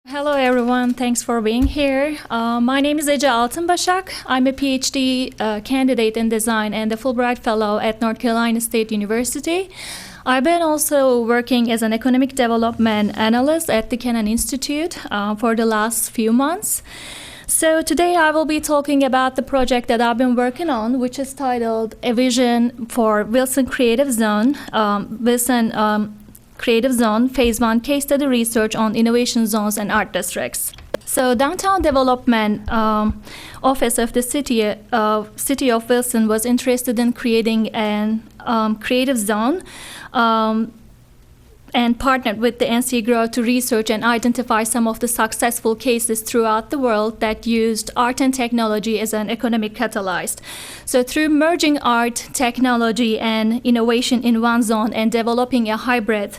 Hello everyone, thanks for being here. My name is Ece Altınbaşak. I'm a PhD candidate in design and a Fulbright Fellow at North Carolina State University. I've been also working as an economic development analyst at the Kennan Institute for the last few months. So today I will be talking about the project that I've been working on, which is titled A Vision for Wilson Creative Zone, Creative Zone, Phase 1 Case Study Research on Innovation Zones and Art Districts. So Downtown Development Office of the City of Wilson was interested in creating an creative zone and partnered with the NCGrowth to research and identify some of the successful cases throughout the world that used art and technology as an economic catalyst. So through merging art, technology, and innovation in one zone and developing a hybrid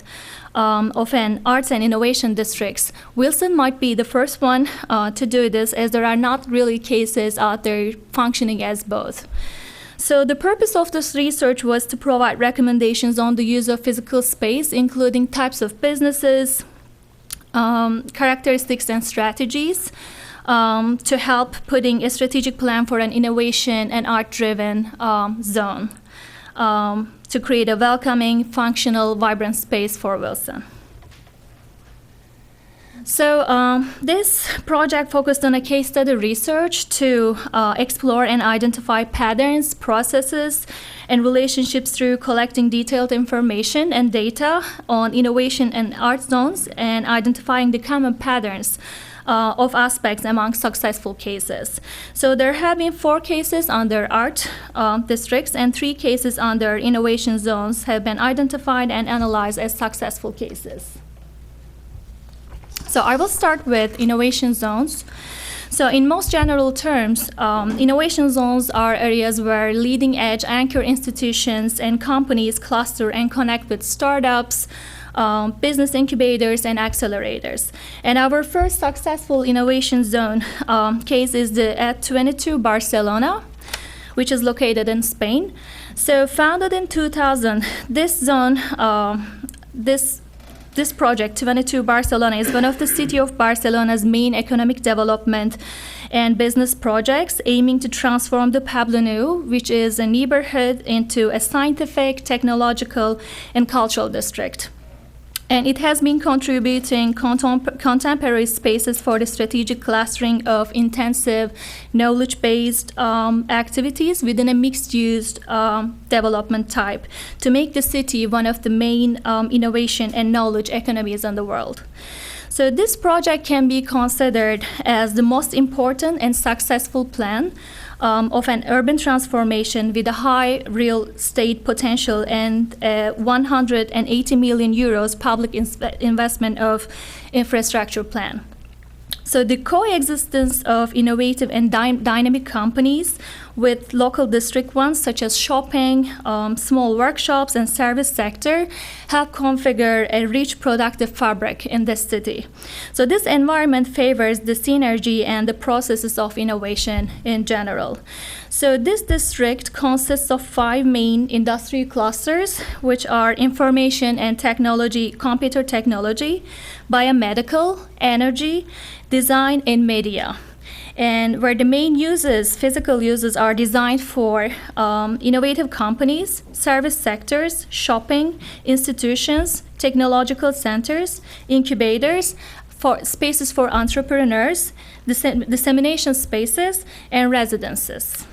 of an arts and innovation districts, Wilson might be the first one to do this, as there are not really cases out there functioning as both. So the purpose of this research was to provide recommendations on the use of physical space, including types of businesses, characteristics and strategies, to help putting a strategic plan for an innovation and art-driven zone to create a welcoming, functional, vibrant space for Wilson. So this project focused on a case study research to explore and identify patterns, processes, and relationships through collecting detailed information and data on innovation and art zones and identifying the common patterns of aspects among successful cases. So there have been 4 cases under art districts, and 3 cases under innovation zones have been identified and analyzed as successful cases. So I will start with innovation zones. So in most general terms, innovation zones are areas where leading-edge anchor institutions and companies cluster and connect with startups, business incubators, and accelerators. And our first successful innovation zone case is at 22 Barcelona, which is located in Spain. So founded in 2000, this zone, This project, 22 Barcelona, is one of the city of Barcelona's main economic development and business projects, aiming to transform the Pobla Nou, which is a neighborhood, into a scientific, technological, and cultural district. And it has been contributing contemporary spaces for the strategic clustering of intensive, knowledge-based activities within a mixed-use development type to make the city one of the main innovation and knowledge economies in the world. So this project can be considered as the most important and successful plan of an urban transformation with a high real estate potential and 180 million euros public investment of infrastructure plan. So the coexistence of innovative and dynamic companies with local district ones, such as shopping, small workshops, and service sector, help configure a rich productive fabric in this city. So this environment favors the synergy and the processes of innovation in general. So this district consists of 5 main industry clusters, which are information and technology, computer technology, biomedical, energy, design, and media. And where the main uses, physical uses, are designed for innovative companies, service sectors, shopping, institutions, technological centers, incubators, for spaces for entrepreneurs, dissemination spaces, and residences.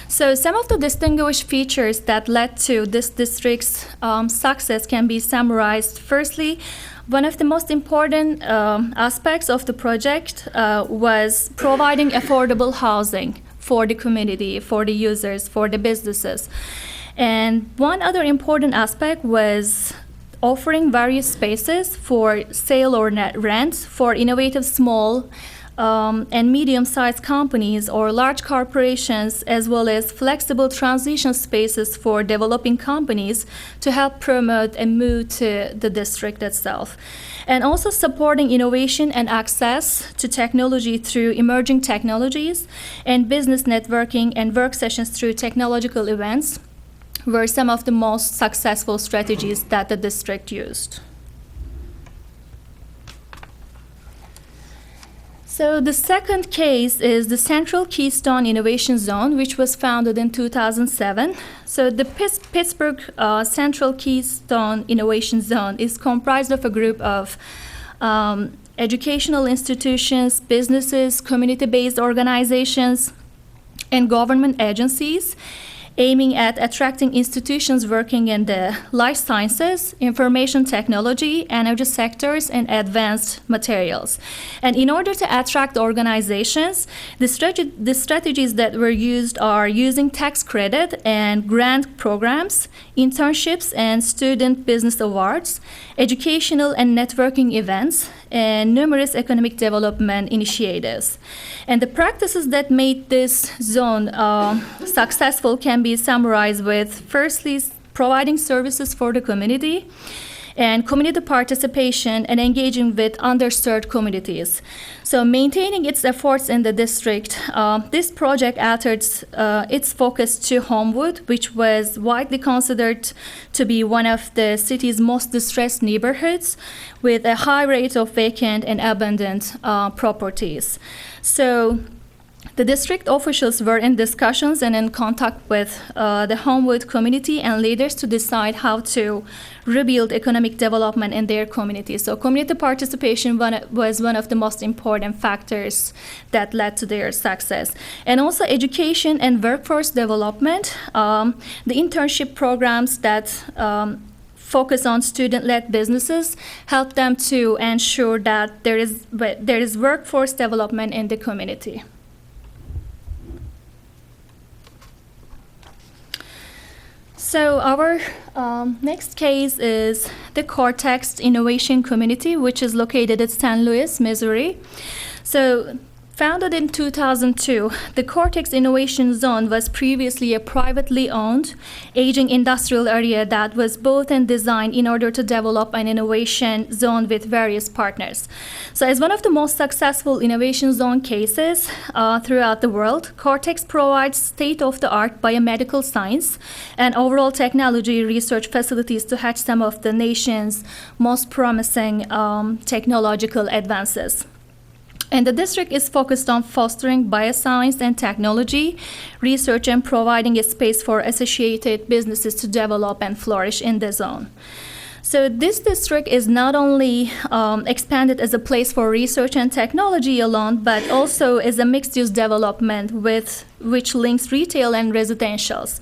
So some of the distinguished features that led to this district's success can be summarized. Firstly, one of the most important aspects of the project was providing affordable housing for the community, for the users, for the businesses. And one other important aspect was offering various spaces for sale or net rent for innovative small and medium-sized companies or large corporations, as well as flexible transition spaces for developing companies to help promote a move to the district itself. And also supporting innovation and access to technology through emerging technologies and business networking and work sessions through technological events were some of the most successful strategies that the district used. So the second case is the Central Keystone Innovation Zone, which was founded in 2007. So the Pittsburgh Central Keystone Innovation Zone is comprised of a group of educational institutions, businesses, community-based organizations, and government agencies, aiming at attracting institutions working in the life sciences, information technology, energy sectors, and advanced materials. And in order to attract organizations, the strategies that were used are using tax credit and grant programs, internships and student business awards, educational and networking events, and numerous economic development initiatives. And the practices that made this zone successful can be summarized with, firstly, providing services for the community, and community participation and engaging with underserved communities. So maintaining its efforts in the district, this project altered its focus to Homewood, which was widely considered to be one of the city's most distressed neighborhoods, with a high rate of vacant and abandoned properties. So the district officials were in discussions and in contact with the Homewood community and leaders to decide how to rebuild economic development in their community. So community participation was one of the most important factors that led to their success. And also education and workforce development. The internship programs that focus on student-led businesses help them to ensure that there is workforce development in the community. So our next case is the Cortex Innovation Community, which is located at St. Louis, Missouri. So founded in 2002, the Cortex Innovation Zone was previously a privately owned, aging industrial area that was built and designed in order to develop an innovation zone with various partners. So as one of the most successful innovation zone cases throughout the world, Cortex provides state-of-the-art biomedical science and overall technology research facilities to hatch some of the nation's most promising technological advances. And the district is focused on fostering bioscience and technology research and providing a space for associated businesses to develop and flourish in the zone. So this district is not only expanded as a place for research and technology alone, but also as a mixed-use development which links retail and residentials.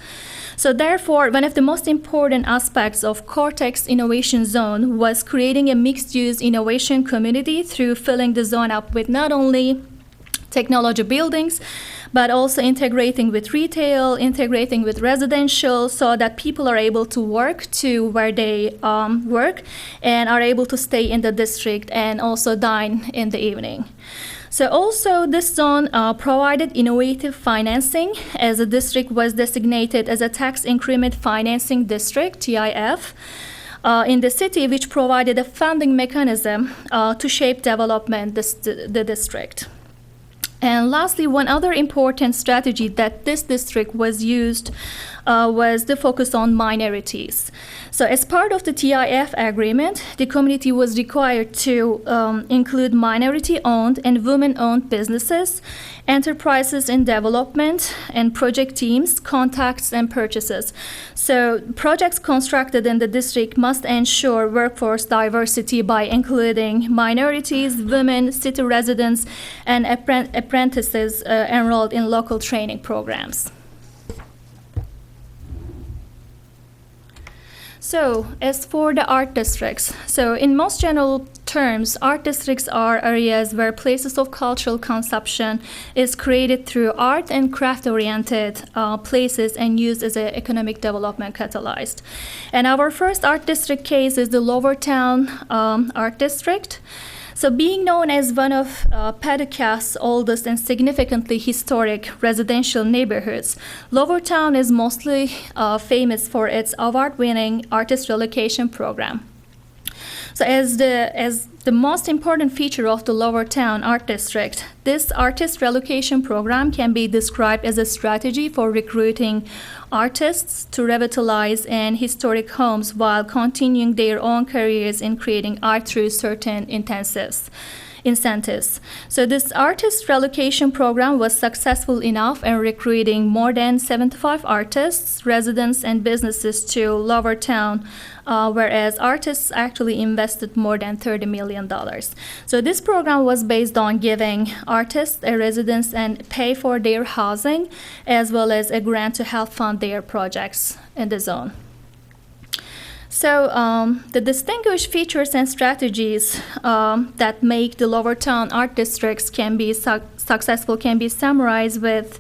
So therefore, one of the most important aspects of Cortex Innovation Zone was creating a mixed-use innovation community through filling the zone up with not only technology buildings, but also integrating with retail, integrating with residential, so that people are able to work to where they work and are able to stay in the district and also dine in the evening. So also this zone provided innovative financing, as the district was designated as a tax increment financing district, TIF, in the city, which provided a funding mechanism to shape development the district. And lastly, one other important strategy that this district was used was the focus on minorities. So as part of the TIF agreement, the community was required to include minority-owned and women-owned businesses, enterprises in development, and project teams, contacts, and purchases. So projects constructed in the district must ensure workforce diversity by including minorities, women, city residents, and apprentices enrolled in local training programs. So, as for the art districts, so in most general terms, art districts are areas where places of cultural consumption is created through art and craft-oriented places and used as an economic development catalyst. And our first art district case is the Lowertown Art District. So being known as one of Paducah's oldest and significantly historic residential neighborhoods, Lowertown is mostly famous for its award-winning artist relocation program. So as the most important feature of the Lower Town Art District, this artist relocation program can be described as a strategy for recruiting artists to revitalize in historic homes while continuing their own careers in creating art through certain incentives. So this artist relocation program was successful enough in recruiting more than 75 artists, residents, and businesses to Lower Town, whereas artists actually invested more than $30 million. So this program was based on giving artists a residence and pay for their housing, as well as a grant to help fund their projects in the zone. So the distinguished features and strategies that make the Lower Town Art Districts can be successful can be summarized with,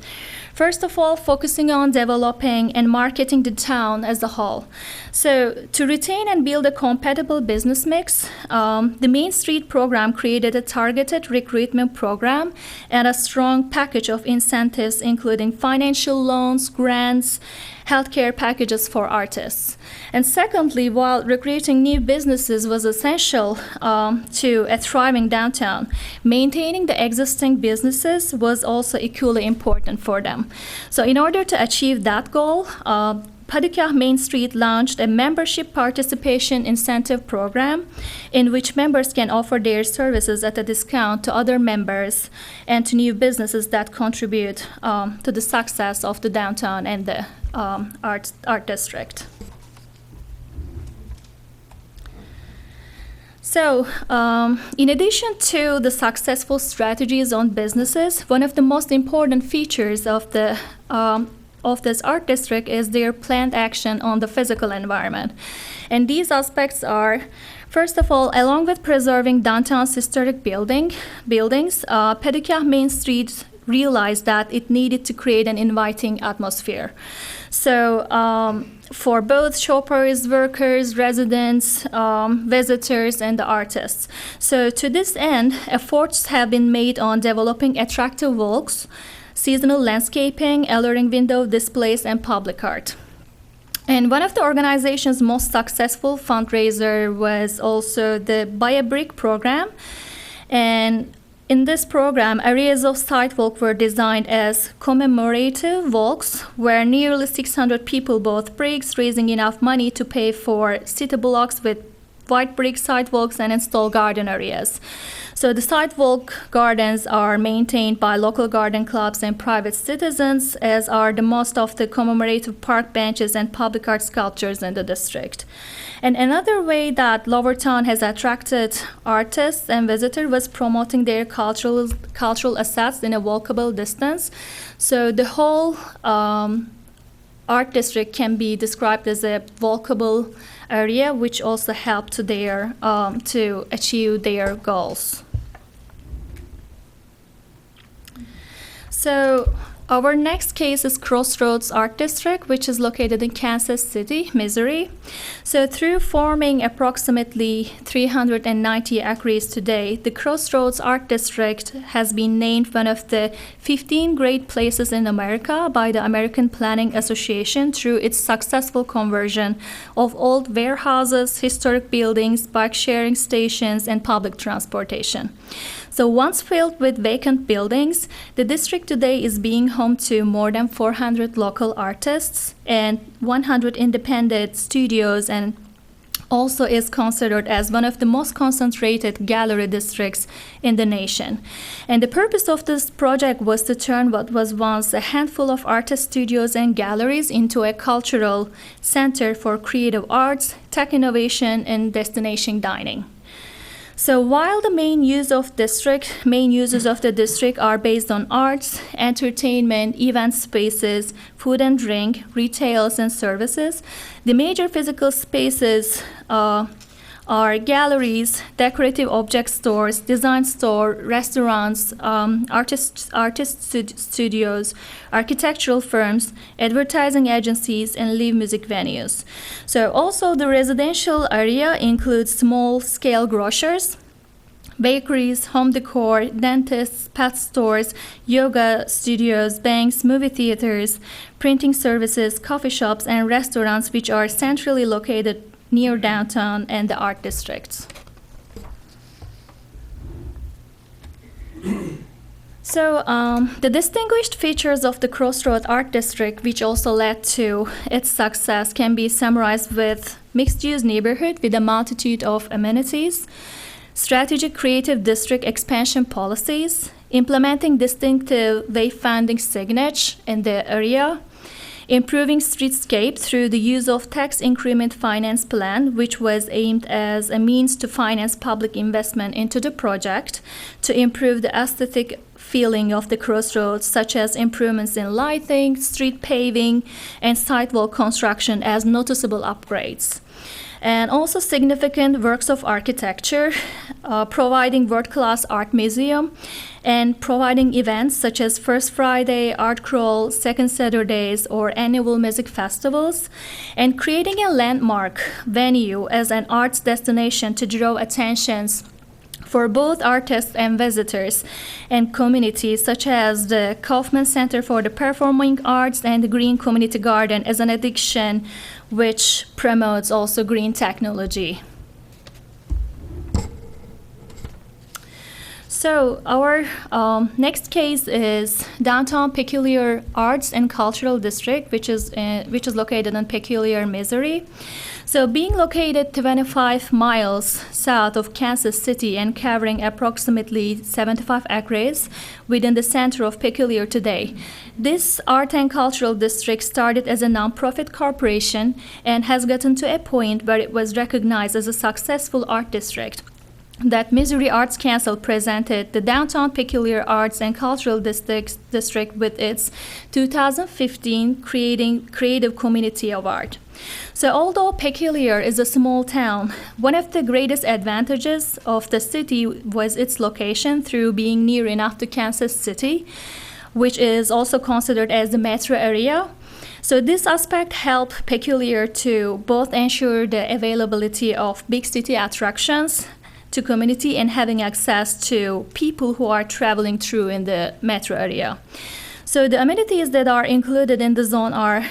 first of all, focusing on developing and marketing the town as a whole. So to retain and build a compatible business mix, the Main Street program created a targeted recruitment program and a strong package of incentives, including financial loans, grants, healthcare packages for artists. And secondly, while recruiting new businesses was essential to a thriving downtown, maintaining the existing businesses was also equally important for them. So in order to achieve that goal, Paducah Main Street launched a membership participation incentive program in which members can offer their services at a discount to other members and to new businesses that contribute to the success of the downtown and the art district. So, in addition to the successful strategies on businesses, one of the most important features of this art district is their planned action on the physical environment. And these aspects are, first of all, along with preserving downtown's historic buildings, Paducah Main Street realized that it needed to create an inviting atmosphere. So for both shoppers, workers, residents, visitors, and the artists. So to this end, efforts have been made on developing attractive walks, seasonal landscaping, alluring window displays, and public art. And one of the organization's most successful fundraiser was also the Buy a Brick program. And in this program, areas of sidewalk were designed as commemorative walks where nearly 600 people bought bricks, raising enough money to pay for city blocks with white brick sidewalks and install garden areas. So the sidewalk gardens are maintained by local garden clubs and private citizens, as are the most of the commemorative park benches and public art sculptures in the district. And another way that Lower Town has attracted artists and visitors was promoting their cultural assets in a walkable distance. So the whole art district can be described as a walkable area, which also helped to achieve their goals. So our next case is Crossroads Art District, which is located in Kansas City, Missouri. So through forming approximately 390 acres today, the Crossroads Art District has been named one of the 15 great places in America by the American Planning Association through its successful conversion of old warehouses, historic buildings, bike sharing stations, and public transportation. So once filled with vacant buildings, the district today is being home to more than 400 local artists and 100 independent studios, and also is considered as one of the most concentrated gallery districts in the nation. And the purpose of this project was to turn what was once a handful of artist studios and galleries into a cultural center for creative arts, tech innovation, and destination dining. So while the main uses of the district are based on arts, entertainment, event spaces, food and drink, retails, and services, the major physical spaces are galleries, decorative object stores, design store, restaurants, artist studios, architectural firms, advertising agencies, and live music venues. So also the residential area includes small-scale grocers, bakeries, home decor, dentists, pet stores, yoga studios, banks, movie theaters, printing services, coffee shops, and restaurants, which are centrally located near downtown and the art districts. The distinguished features of the Crossroads Art District, which also led to its success, can be summarized with mixed-use neighborhood with a multitude of amenities, strategic creative district expansion policies, implementing distinctive wayfinding signage in the area, improving streetscape through the use of tax increment finance plan, which was aimed as a means to finance public investment into the project to improve the aesthetic feeling of the crossroads, such as improvements in lighting, street paving, and sidewalk construction as noticeable upgrades. And also significant works of architecture, providing world-class art museum, and providing events such as First Friday, Art Crawl, Second Saturdays, or annual music festivals, and creating a landmark venue as an arts destination to draw attentions for both artists and visitors and communities, such as the Kaufman Center for the Performing Arts and the Green Community Garden as an addition, which promotes also green technology. So our next case is Downtown Peculiar Arts and Cultural District, which is located in Peculiar, Missouri. So being located 25 miles south of Kansas City and covering approximately 75 acres within the center of Peculiar today, this art and cultural district started as a nonprofit corporation and has gotten to a point where it was recognized as a successful art district. That Missouri Arts Council presented the Downtown Peculiar Arts and Cultural District with its 2015 Creative Community Award. So although Peculiar is a small town, one of the greatest advantages of the city was its location through being near enough to Kansas City, which is also considered as the metro area. So this aspect helped Peculiar to both ensure the availability of big city attractions to community and having access to people who are traveling through in the metro area. So the amenities that are included in the zone are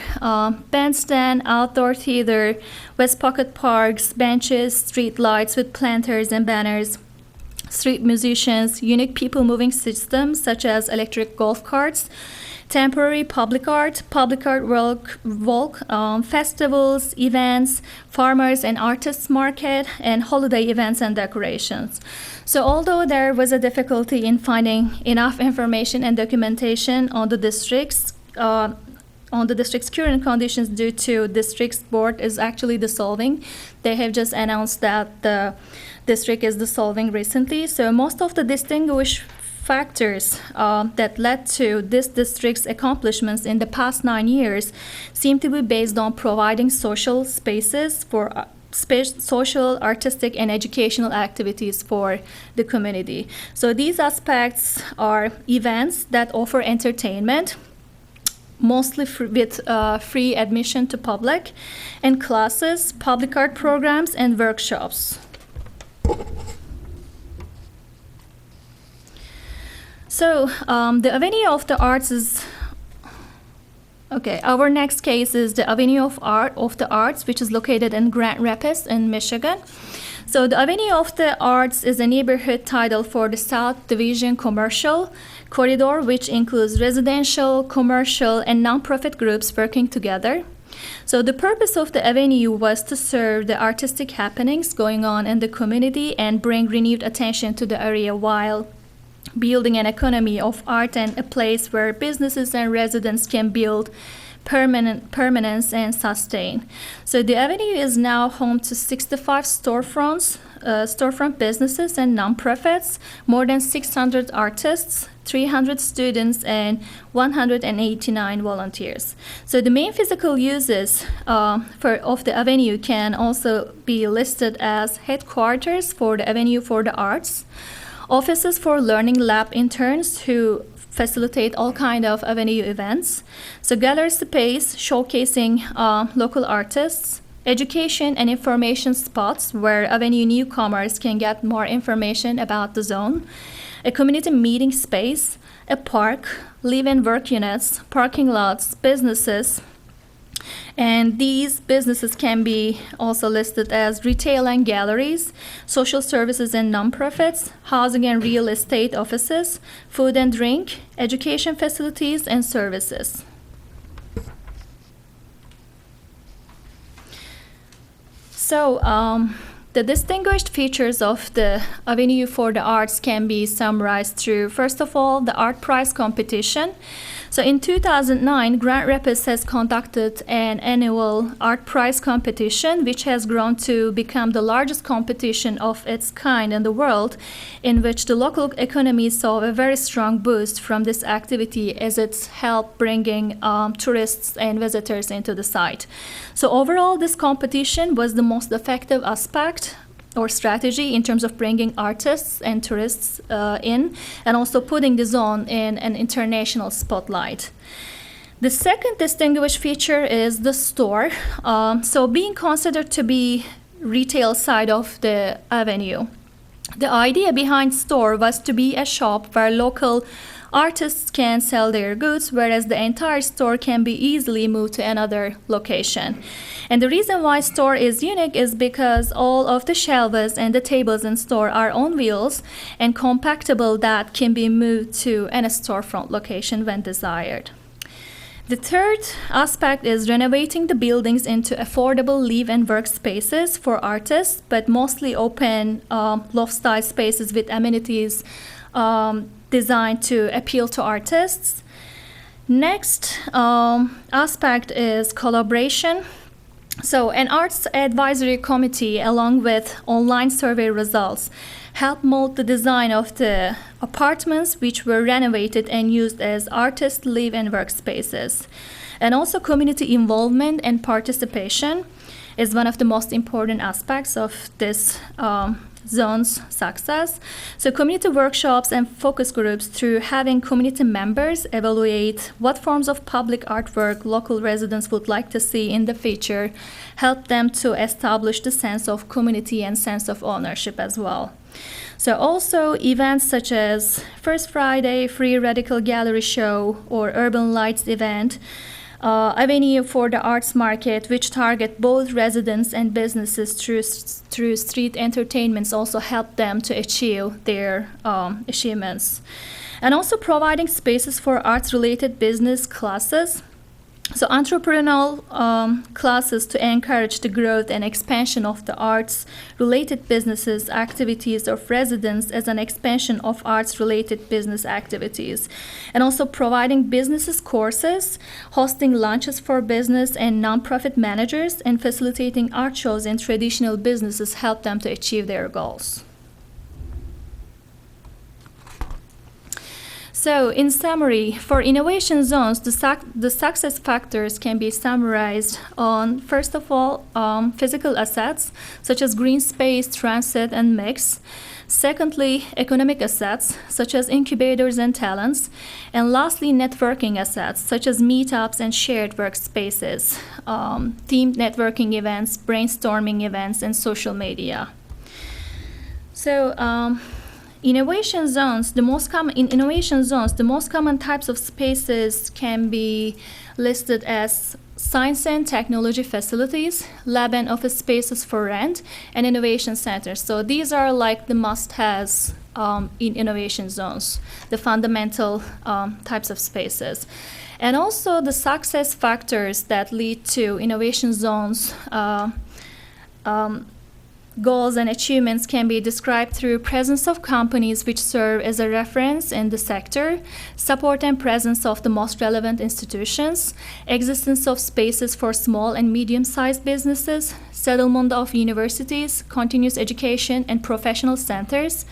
bandstand, outdoor theater, West Pocket parks, benches, street lights with planters and banners, street musicians, unique people moving systems such as electric golf carts, temporary public art walk, festivals, events, farmers and artists market, and holiday events and decorations. So although there was a difficulty in finding enough information and documentation on the district's current conditions due to district's board is actually dissolving. They have just announced that the district is dissolving recently. So most of the distinguished factors that led to this district's accomplishments in the past 9 years seem to be based on providing social spaces for social, artistic, and educational activities for the community. So these aspects are events that offer entertainment, mostly with free admission to public, and classes, public art programs, and workshops. So the Avenue of the Arts is, our next case is the Avenue of the Arts, which is located in Grand Rapids in Michigan. So the Avenue of the Arts is a neighborhood title for the South Division Commercial Corridor, which includes residential, commercial, and nonprofit groups working together. So the purpose of the avenue was to serve the artistic happenings going on in the community and bring renewed attention to the area while building an economy of art and a place where businesses and residents can build permanence and sustain. So the avenue is now home to 65 storefront businesses and nonprofits, more than 600 artists, 300 students, and 189 volunteers. So the main physical uses of the avenue can also be listed as headquarters for the Avenue for the Arts, offices for learning lab interns who facilitate all kind of avenue events, so gallery space showcasing local artists, education and information spots where avenue newcomers can get more information about the zone, a community meeting space, a park, live and work units, parking lots, businesses, And these businesses can be also listed as retail and galleries, social services and nonprofits, housing and real estate offices, food and drink, education facilities, and services. So, the distinguished features of the Avenue for the Arts can be summarized through, first of all, the art prize competition. So in 2009, Grand Rapids has conducted an annual art prize competition, which has grown to become the largest competition of its kind in the world, in which the local economy saw a very strong boost from this activity as it's helped bringing tourists and visitors into the site. So overall, this competition was the most effective aspect or strategy in terms of bringing artists and tourists in, and also putting the zone in an international spotlight. The second distinguished feature is the store. So being considered to be retail side of the avenue, the idea behind store was to be a shop where local artists can sell their goods, whereas the entire store can be easily moved to another location. And the reason why store is unique is because all of the shelves and the tables in store are on wheels and compactable that can be moved to any storefront location when desired. The third aspect is renovating the buildings into affordable live and work spaces for artists, but mostly open loft-style spaces with amenities designed to appeal to artists. Next aspect is collaboration. So an arts advisory committee, along with online survey results, helped mold the design of the apartments, which were renovated and used as artist live and work spaces. And also community involvement and participation is one of the most important aspects of this zone's success. So community workshops and focus groups, through having community members evaluate what forms of public artwork local residents would like to see in the future, help them to establish the sense of community and sense of ownership as well. So also events such as First Friday, Free Radical Gallery Show, or Urban Lights event, Avenue for the Arts Market, which target both residents and businesses through street entertainments, also help them to achieve their achievements. And also providing spaces for arts-related business classes. So entrepreneurial classes to encourage the growth and expansion of the arts-related businesses activities of residents as an expansion of arts-related business activities. And also providing businesses courses, hosting lunches for business and nonprofit managers, and facilitating art shows in traditional businesses help them to achieve their goals. So, in summary, for innovation zones, the success factors can be summarized on, first of all, physical assets, such as green space, transit, and mix. Secondly, economic assets, such as incubators and talents. And lastly, networking assets, such as meetups and shared workspaces, themed networking events, brainstorming events, and social media. So, innovation zones, the most common types of spaces can be listed as science and technology facilities, lab and office spaces for rent, and innovation centers. So these are like the must-haves in innovation zones, the fundamental types of spaces. And also the success factors that lead to innovation zones goals and achievements can be described through presence of companies which serve as a reference in the sector, support and presence of the most relevant institutions, existence of spaces for small and medium-sized businesses, settlement of universities, continuous education and professional centers,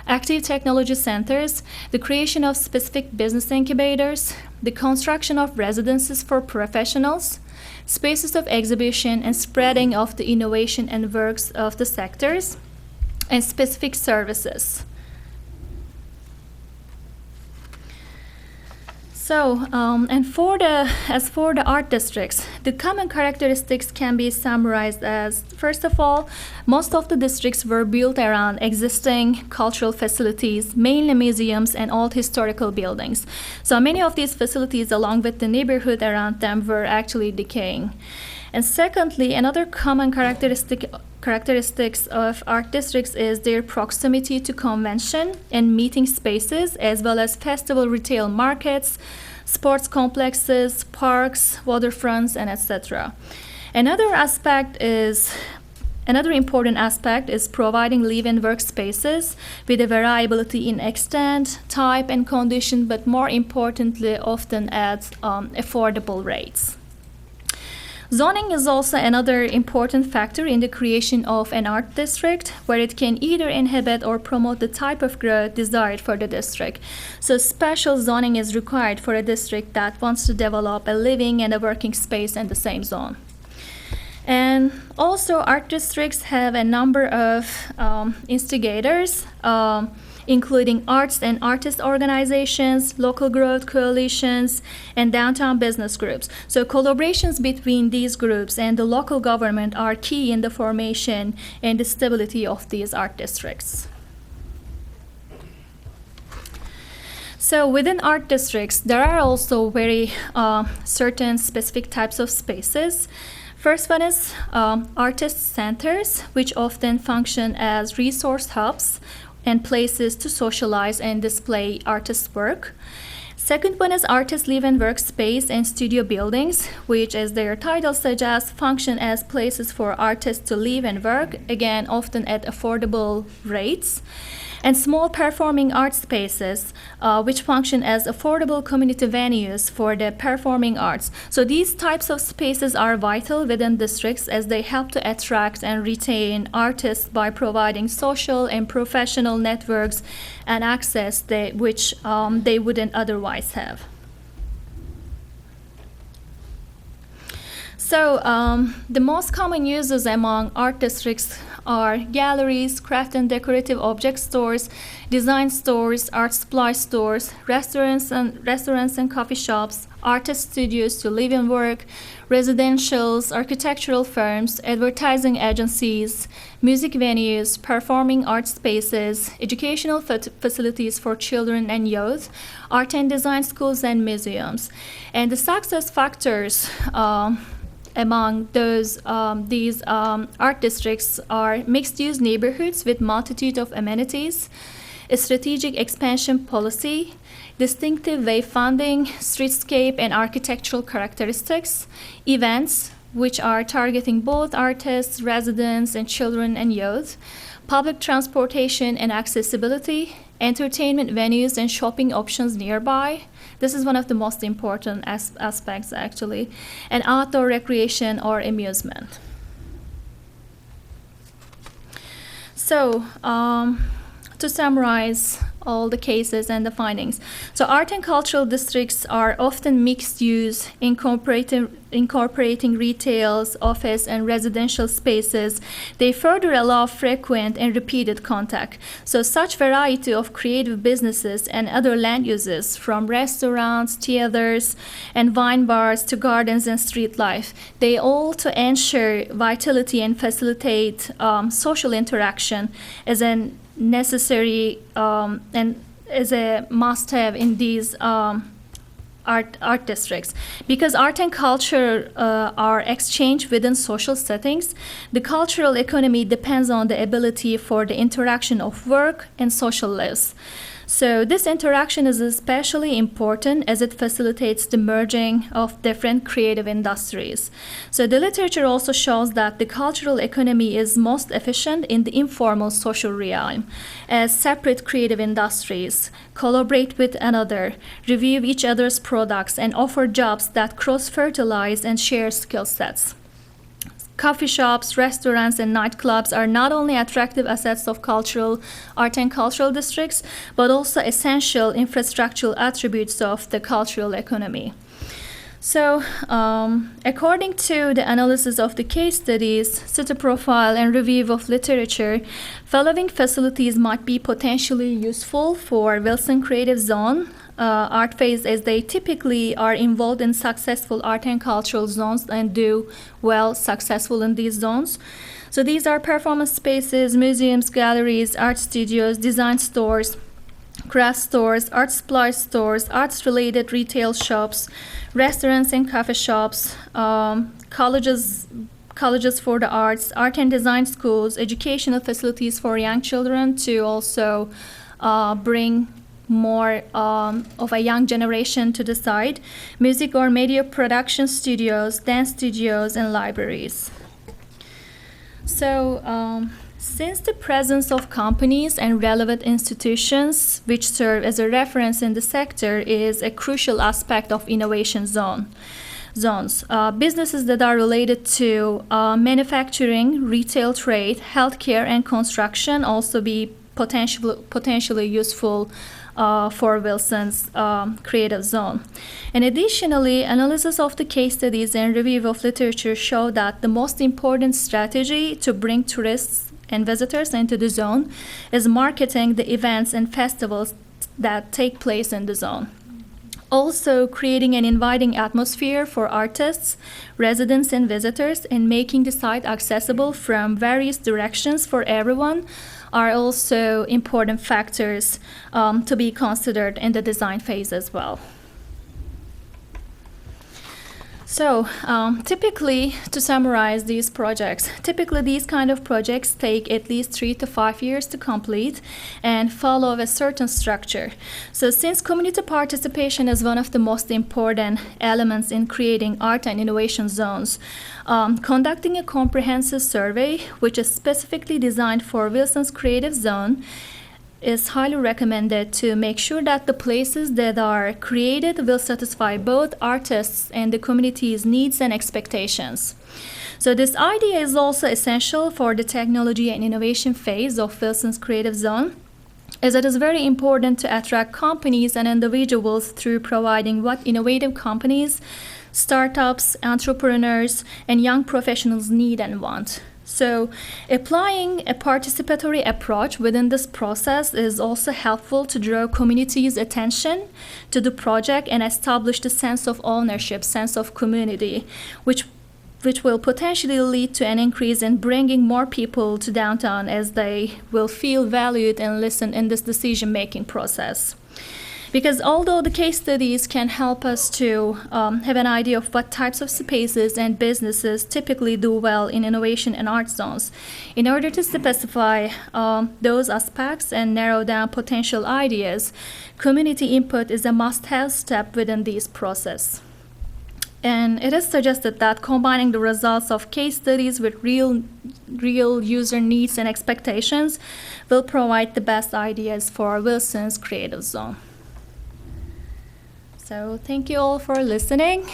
active technology centers, the creation of specific business incubators, the construction of residences for professionals, spaces of exhibition and spreading of the innovation and works of the sectors, and specific services. As for the art districts, the common characteristics can be summarized as, first of all, most of the districts were built around existing cultural facilities, mainly museums and old historical buildings. So many of these facilities, along with the neighborhood around them, were actually decaying. And secondly, another common characteristics of art districts is their proximity to convention and meeting spaces, as well as festival retail markets, sports complexes, parks, waterfronts, and etc. Another important aspect is providing live-in workspaces with a variability in extent, type, and condition, but more importantly, often at affordable rates. Zoning is also another important factor in the creation of an art district, where it can either inhibit or promote the type of growth desired for the district. So special zoning is required for a district that wants to develop a living and a working space in the same zone. And also, art districts have a number of instigators, including arts and artist organizations, local growth coalitions, and downtown business groups. So collaborations between these groups and the local government are key in the formation and the stability of these art districts. So within art districts, there are also very certain specific types of spaces. First one is artist centers, which often function as resource hubs and places to socialize and display artist work. Second one is artist live-in workspace and studio buildings, which, as their title suggests, function as places for artists to live and work, again, often at affordable rates. And small performing art spaces, which function as affordable community venues for the performing arts. So these types of spaces are vital within districts, as they help to attract and retain artists by providing social and professional networks and access which they wouldn't otherwise have. So the most common uses among art districts are galleries, craft and decorative object stores, design stores, art supply stores, restaurants and coffee shops, artist studios to live and work, residentials, architectural firms, advertising agencies, music venues, performing art spaces, educational facilities for children and youth, art and design schools and museums. And the success factors among these art districts are mixed-use neighborhoods with multitude of amenities, a strategic expansion policy, distinctive wayfinding, streetscape and architectural characteristics, events which are targeting both artists, residents, and children and youth, public transportation and accessibility, entertainment venues and shopping options nearby. This is one of the most important aspects, actually, and outdoor recreation or amusement. So, to summarize all the cases and the findings. So art and cultural districts are often mixed use, incorporating retails, office, and residential spaces. They further allow frequent and repeated contact. So such variety of creative businesses and other land uses, from restaurants, theaters, and wine bars to gardens and street life, they all to ensure vitality and facilitate social interaction as an necessary and as a must-have in these art districts. Because art and culture are exchanged within social settings, the cultural economy depends on the ability for the interaction of work and social lives. So this interaction is especially important as it facilitates the merging of different creative industries. So the literature also shows that the cultural economy is most efficient in the informal social realm, as separate creative industries collaborate with another, review each other's products, and offer jobs that cross-fertilize and share skill sets. Coffee shops, restaurants, and nightclubs are not only attractive assets of art and cultural districts, but also essential infrastructural attributes of the cultural economy. So, according to the analysis of the case studies, city profile, and review of literature, following facilities might be potentially useful for Wilson Creative Zone art phase, as they typically are involved in successful art and cultural zones and do well successful in these zones. So these are performance spaces, museums, galleries, art studios, design stores, craft stores, art supply stores, arts-related retail shops, restaurants and coffee shops, colleges for the arts, art and design schools, educational facilities for young children to also bring more of a young generation to the site, music or media production studios, dance studios, and libraries. So, since the presence of companies and relevant institutions which serve as a reference in the sector is a crucial aspect of innovation zones. Businesses that are related to manufacturing, retail trade, healthcare, and construction also be potentially useful for Wilson's creative zone. And additionally, analysis of the case studies and review of literature show that the most important strategy to bring tourists and visitors into the zone is marketing the events and festivals that take place in the zone. Also, creating an inviting atmosphere for artists, residents, and visitors, and making the site accessible from various directions for everyone are also important factors to be considered in the design phase as well. So, typically, to summarize these projects, these kind of projects take at least 3 to 5 years to complete and follow a certain structure. So, since community participation is one of the most important elements in creating art and innovation zones, conducting a comprehensive survey, which is specifically designed for Wilson's creative zone, is highly recommended to make sure that the places that are created will satisfy both artists and the community's needs and expectations. So this idea is also essential for the technology and innovation phase of Wilson's creative zone, as it is very important to attract companies and individuals through providing what innovative companies, startups, entrepreneurs, and young professionals need and want. So, applying a participatory approach within this process is also helpful to draw community's attention to the project and establish the sense of ownership, sense of community, which will potentially lead to an increase in bringing more people to downtown, as they will feel valued and listened in this decision-making process. Because although the case studies can help us to have an idea of what types of spaces and businesses typically do well in innovation and art zones, in order to specify those aspects and narrow down potential ideas, community input is a must-have step within this process. And it is suggested that combining the results of case studies with real user needs and expectations will provide the best ideas for Wilson's creative zone. So thank you all for listening.